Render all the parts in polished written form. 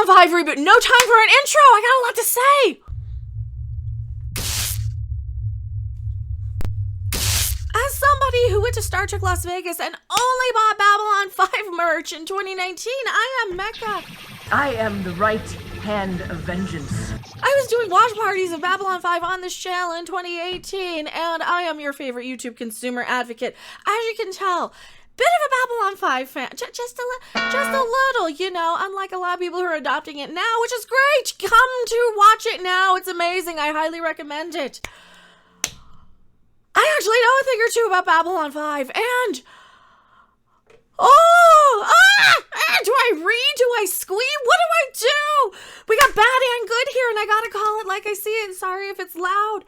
5 reboot. No time for an intro. I got a lot to say. As somebody who went to Star Trek Las Vegas and only bought Babylon 5 merch in 2019, I am Mecha. I am the right hand of vengeance. I was doing watch parties of Babylon 5 on this channel in 2018, and I am your favorite YouTube consumer advocate. As you can tell, bit of a Babylon 5 fan, just a little, you know, unlike a lot of people who are adopting it now, which is great. Come to watch it now. It's amazing. I highly recommend it. I actually know a thing or two about Babylon 5, and do I read? Do I squee? What do I do? We got bad and good here, and I gotta call it like I see it. Sorry if it's loud.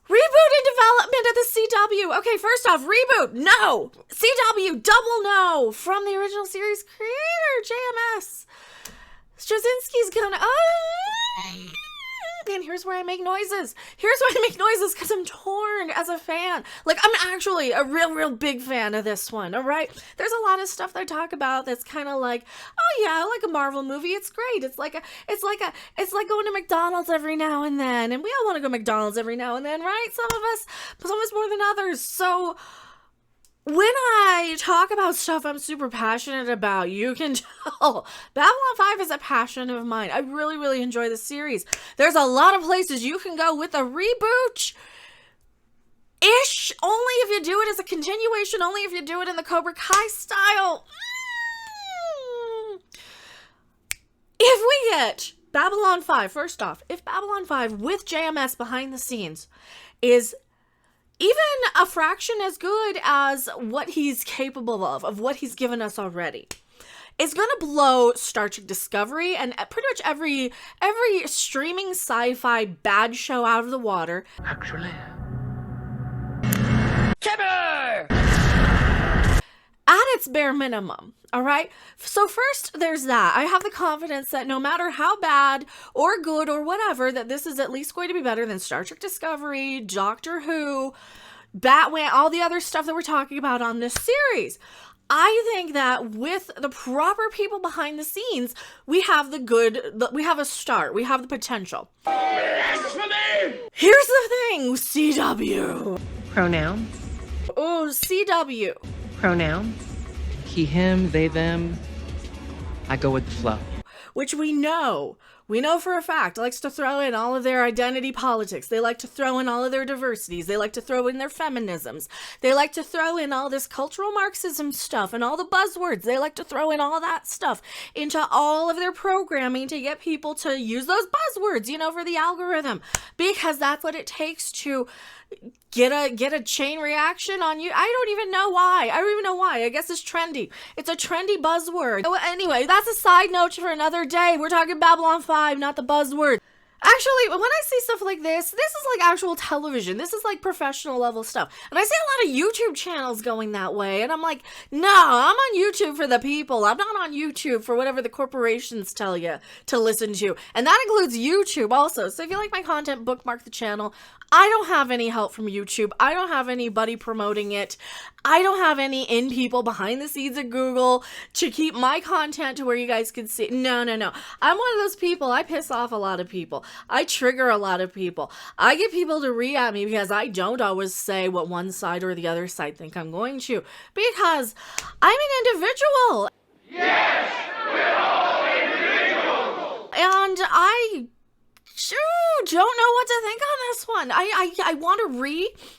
Reboot in development at the CW. Okay, first off, reboot, no. CW, double no. From the original series creator, JMS. Straczynski's gonna, and here's where I make noises. Here's why I make noises, because I'm torn as a fan. Like, I'm actually a real big fan of this one, all right? There's a lot of stuff that I talk about that's kind of like, oh yeah, like a Marvel movie. It's great. It's like going to McDonald's every now and then. And we all want to go to McDonald's every now and then, right? Some of us more than others. So when I talk about stuff I'm super passionate about, you can tell Babylon 5 is a passion of mine. I really enjoy the series. There's a lot of places you can go with a reboot-ish, only if you do it as a continuation, only if you do it in the Cobra Kai style. If we get Babylon 5, first off, if Babylon 5 with JMS behind the scenes is even a fraction as good as what he's capable of what he's given us already, it's gonna blow Star Trek Discovery and pretty much every streaming sci-fi bad show out of the water. Actually, At its bare minimum, all right? So first, there's that. I have the confidence that no matter how bad or good or whatever, that this is at least going to be better than Star Trek Discovery, Doctor Who, Batman, all the other stuff that we're talking about on this series. I think that with the proper people behind the scenes, we have we have a start. We have the potential. Here's the thing, CW. Pronouns. Oh, CW. Pronouns. He, him, they, them. I go with the flow. Which we know for a fact, likes to throw in all of their identity politics. They like to throw in all of their diversities. They like to throw in their feminisms. They like to throw in all this cultural Marxism stuff and all the buzzwords. They like to throw in all that stuff into all of their programming to get people to use those buzzwords, you know, for the algorithm, because that's what it takes to get a chain reaction on you. I don't even know why. I guess it's trendy. It's a trendy buzzword. Oh, anyway, that's a side note for another day. We're talking Babylon 5, not the buzzword. Actually, when I see stuff like this is like actual television. This is like professional level stuff. And I see a lot of YouTube channels going that way. And I'm like, no, I'm on YouTube for the people. I'm not on YouTube for whatever the corporations tell you to listen to. And that includes YouTube also. So if you like my content, bookmark the channel. I don't have any help from YouTube. I don't have anybody promoting it. I don't have any people behind the scenes at Google to keep my content to where you guys can see. No. I'm one of those people. I piss off a lot of people. I trigger a lot of people. I get people to re-at me because I don't always say what one side or the other side think I'm going to. Because I'm an individual. Yes, we're all individuals. And I don't know what to think on this one. I want to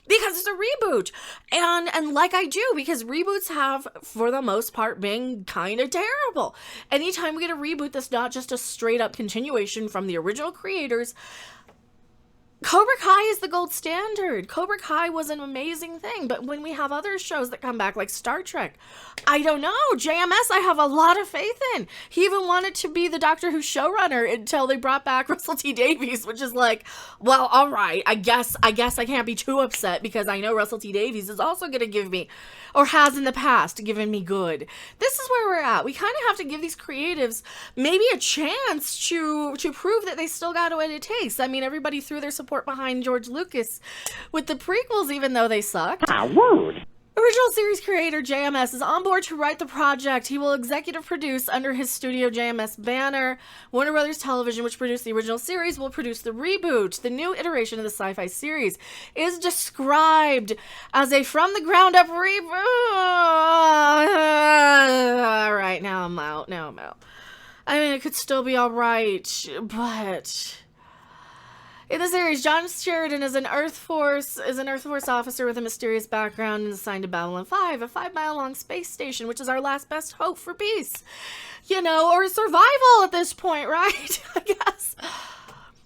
because it's a reboot. And like I do, because reboots have, for the most part, been kind of terrible. Anytime we get a reboot that's not just a straight up continuation from the original creators, Cobra Kai is the gold standard. Cobra Kai was an amazing thing, but when we have other shows that come back like Star Trek, I don't know. JMS, I have a lot of faith in. He even wanted to be the Doctor Who showrunner until they brought back Russell T Davies, which is like, well, all right. I guess I can't be too upset because I know Russell T Davies is also going to give me, or has in the past given me good. This is where we're at. We kind of have to give these creatives maybe a chance to prove that they still got what it takes. I mean, everybody threw their support behind George Lucas with the prequels, even though they sucked. rude. Original series creator JMS is on board to write the project. He will executive produce under his Studio JMS banner. Warner Brothers Television, which produced the original series, will produce the reboot. The new iteration of the sci-fi series is described as a from-the-ground-up reboot. All right, now I'm out. I mean, it could still be all right, but... In the series, John Sheridan is an Earth Force officer with a mysterious background and assigned to Babylon 5, a 5-mile-long space station, which is our last best hope for peace. You know, or survival at this point, right? I guess.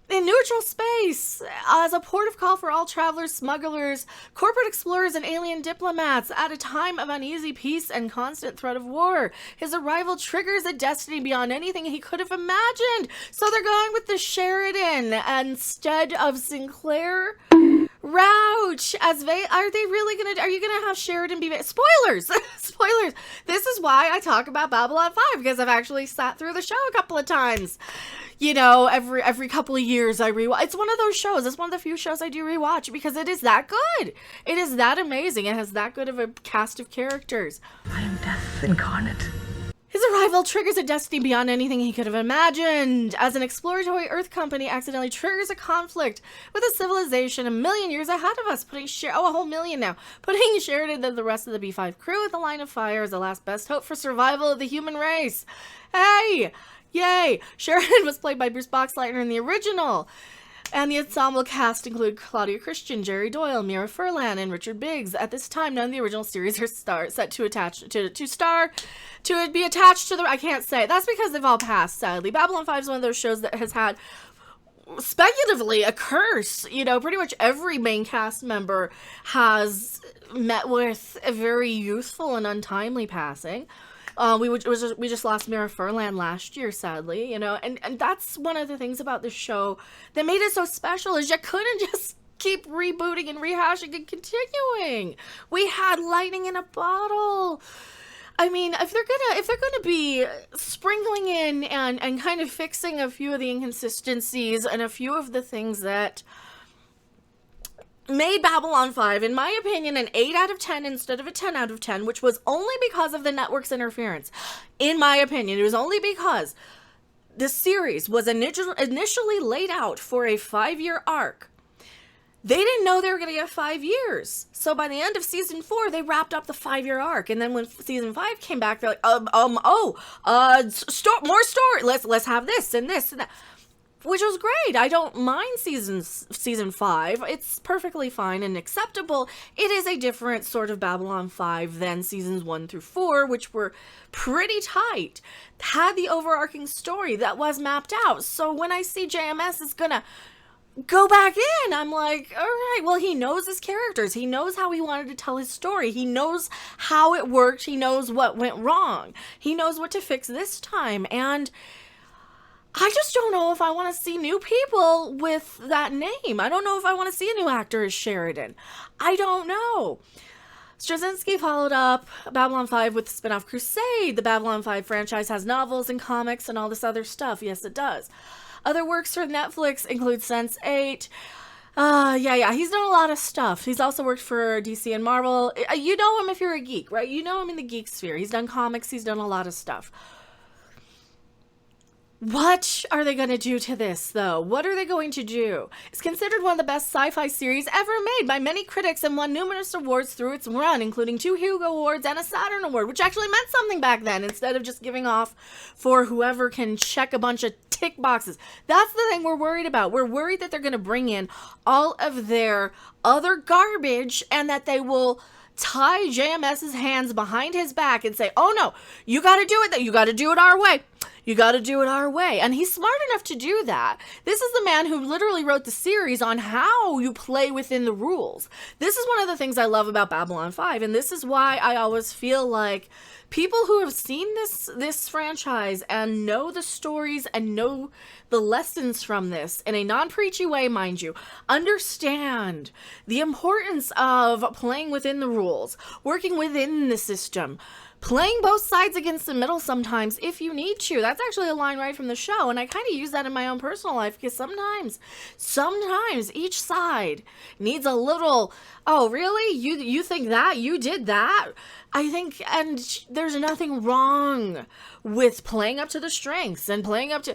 In neutral space, as a port of call for all travelers, smugglers, corporate explorers, and alien diplomats at a time of uneasy peace and constant threat of war. His arrival triggers a destiny beyond anything he could have imagined. So they're going with the Sheridan instead of Sinclair. Rouch, are you gonna have Sheridan be, spoilers, spoilers. This is why I talk about Babylon 5, because I've actually sat through the show a couple of times. You know, every couple of years I rewatch. It's one of those shows. It's one of the few shows I do rewatch because it is that good. It is that amazing. It has that good of a cast of characters. I am death incarnate. His arrival triggers a destiny beyond anything he could have imagined, as an exploratory Earth company accidentally triggers a conflict with a civilization a million years ahead of us, putting a whole million now, putting Sheridan and the rest of the B5 crew at the line of fire as the last best hope for survival of the human race. Hey! Yay! Sheridan was played by Bruce Boxleitner in the original. And the ensemble cast include Claudia Christian, Jerry Doyle, Mira Furlan, and Richard Biggs. At this time, none of the original series are set to be attached to the... I can't say. That's because they've all passed, sadly. Babylon 5 is one of those shows that has had, speculatively, a curse. You know, pretty much every main cast member has met with a very youthful and untimely passing. We just lost Mira Furlan last year, sadly, you know, and that's one of the things about this show that made it so special, is you couldn't just keep rebooting and rehashing and continuing. We had lightning in a bottle. I mean, if they're gonna be sprinkling in and kind of fixing a few of the inconsistencies and a few of the things that made Babylon 5, in my opinion, an 8 out of 10 instead of a 10 out of 10, which was only because of the network's interference. In my opinion, it was only because the series was initially laid out for a 5-year arc. They didn't know they were going to get 5 years. So by the end of season 4, they wrapped up the 5-year arc. And then when season 5 came back, they're like, more story. Let's have this and this and that. Which was great. I don't mind season 5. It's perfectly fine and acceptable. It is a different sort of Babylon 5 than seasons 1 through 4, which were pretty tight. Had the overarching story that was mapped out. So when I see JMS is gonna go back in, I'm like, all right, well, he knows his characters. He knows how he wanted to tell his story. He knows how it worked. He knows what went wrong. He knows what to fix this time. And I just don't know if I want to see new people with that name. I don't know if I want to see a new actor as Sheridan. I don't know. Straczynski followed up Babylon 5 with the spin-off Crusade. The Babylon 5 franchise has novels and comics and all this other stuff. Yes, it does. Other works for Netflix include Sense8. He's done a lot of stuff. He's also worked for DC and Marvel. You know him if you're a geek, right? You know him in the geek sphere. He's done comics. He's done a lot of stuff. What are they going to do to this, though? What are they going to do? It's considered one of the best sci-fi series ever made by many critics and won numerous awards through its run, including 2 Hugo Awards and a Saturn Award, which actually meant something back then, instead of just giving off for whoever can check a bunch of tick boxes. That's the thing we're worried about. We're worried that they're going to bring in all of their other garbage and that they will tie JMS's hands behind his back and say, oh no, you got to do it. You got to do it our way. You got to do it our way. And he's smart enough to do that. This is the man who literally wrote the series on how you play within the rules. This is one of the things I love about Babylon 5. And this is why I always feel like people who have seen this franchise and know the stories and know the lessons from this in a non-preachy way, mind you, understand the importance of playing within the rules, working within the system, playing both sides against the middle sometimes if you need to. That's actually a line right from the show, and I kind of use that in my own personal life, because sometimes each side needs a little, oh really, you think that, you did that, I think, and there's nothing wrong with playing up to the strengths and playing up to,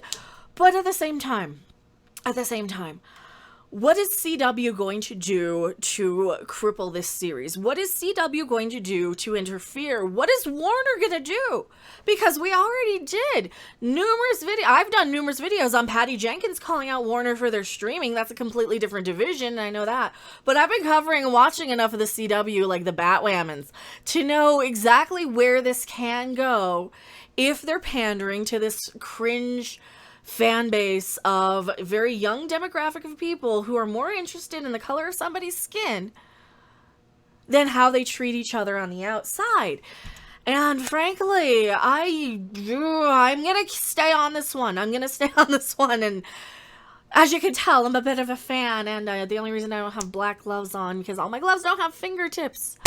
but at the same time, what is CW going to do to cripple this series? What is CW going to do to interfere? What is Warner going to do? Because we already did numerous videos. I've done numerous videos on Patty Jenkins calling out Warner for their streaming. That's a completely different division, I know that. But I've been covering and watching enough of the CW, like the Batwhamons, to know exactly where this can go if they're pandering to this cringe fan base of a very young demographic of people who are more interested in the color of somebody's skin than how they treat each other on the outside. And frankly, I'm gonna stay on this one. And as you can tell, I'm a bit of a fan, and the only reason I don't have black gloves on, because all my gloves don't have fingertips.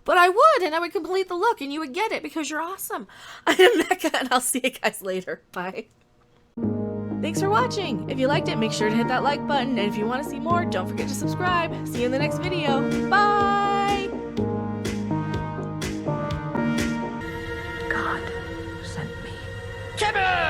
But I would, and I would complete the look, and you would get it because you're awesome. I am Mecha, and I'll see you guys later. Bye. Thanks for watching. If you liked it, make sure to hit that like button. And if you want to see more, don't forget to subscribe. See you in the next video. Bye! God sent me. Kevin!